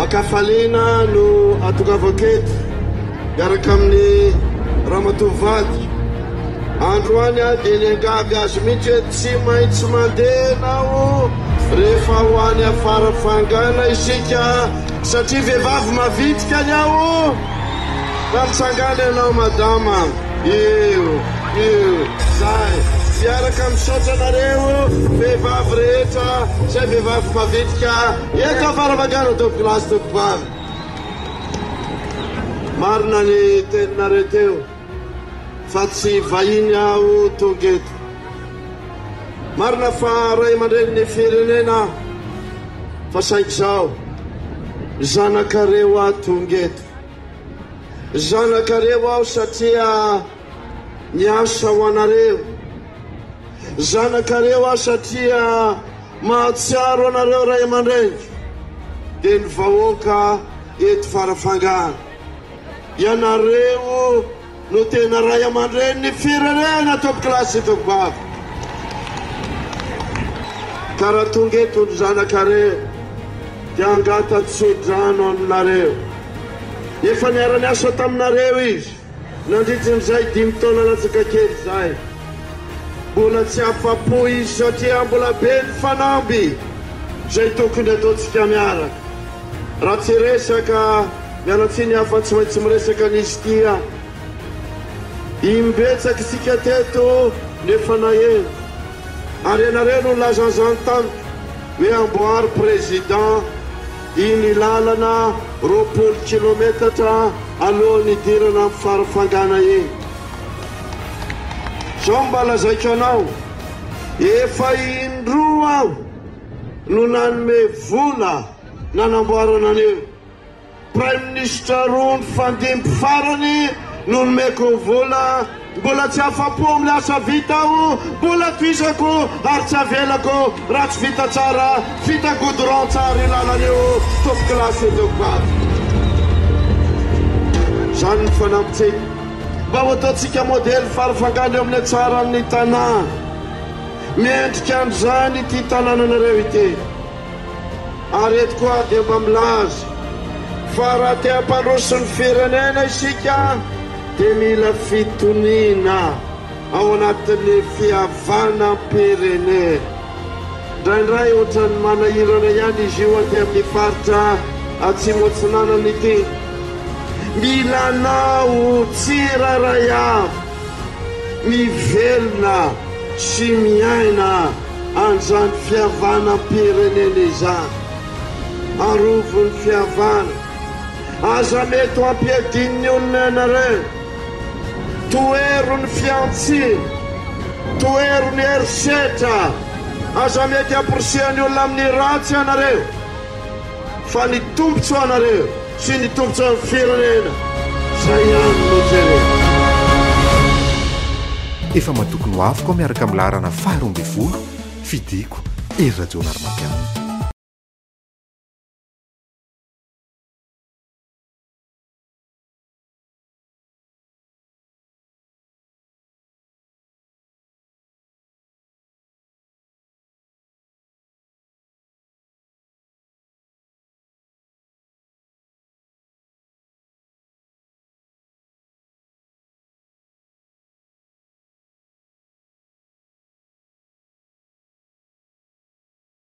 Akafalina no atokavaketo miaraka amin'ny Ramatovady androany a dia niangaby azy mihitsy hoe tsy maintsy mandeha nao rehefa hoany afara fangana isika satria vehivavy mavitrika ny ao natsangana ianao madama io zay miaraka misaotra anareo vehivavy rehetra zay vehivavy mavitrika eto afaravangana tompoklasy tompobavy marina ny teninareo teo fa tsy vahiny aho tonga eto marina fa ray aman-dreny ny firenena fa saiko zao zanakareo aho tonga eto zanakareo aho satria niasa ho anareo zanakareo aho satria mahatsiaro anareo ray aman-dreny dia ny vahoaka eto farafangana ianareo no tena ray aman-dreny ny firenena tompoklasy tompobavy karaha tonga eto ny zanakareo dia angata-tsodrano aminareo efa niara-ny asa taminareo izy nandritrin'izay 5 taona latsaka kely zay mbola tsy afa-po izy satria mbola be ny fanamby zay tokony ataontsika miaraka raha tsy resaka mialatsiny hafa tsy maintsy miresaka n'izy tia imbetsaka isika teto nefa naheno ary ianareo no lazanzany tamiko hoe amboary président iny lalana 20 kilometatra alohan'ny idirana amin'ny farafangana iny zao mba lazaiko anao efa indroa aho no nanome vola nanamboarana anio prime ministre roa ny fandimby farany no nomeko vola mbola tsy afa-po amin'ny asa vita aho mbola toizako ary tsy avelako raha tsy vita tsara vita goudron tsara ilalan'io tompoklasy tompobavy zany ny fanampitsika mba ho ataontsika modely farafangana eo amin'ny tsara amin'ny tanàna miendrika androzany ity tanànanareo ity ary eto koa dia mba milaza fa raha te hampandroso ny firenena isika dia mila fitoniana ao anatin'ny fihavanam-pirenena indraindray ohatrany manahirana ihany izy io aty amin'ny faritra atsimo-atsinanana ity mila nao tsiraray avy mivelona sy miaina an'izany fihavanam-pirenena izany arovony fihavana aza mety ho ampiadininy olona ianareo toero ny fiantsina toero ny herisetra aza mety hamporosiany olona amin'ny ratsy ianareo fa ny tombotsy ho anareo sy ny tombotsy ho amin'ny firenena zay ihany no jerena efa matokony ho afaka miaraka amin'ny laharana 12 fidiko ery radio narmatiana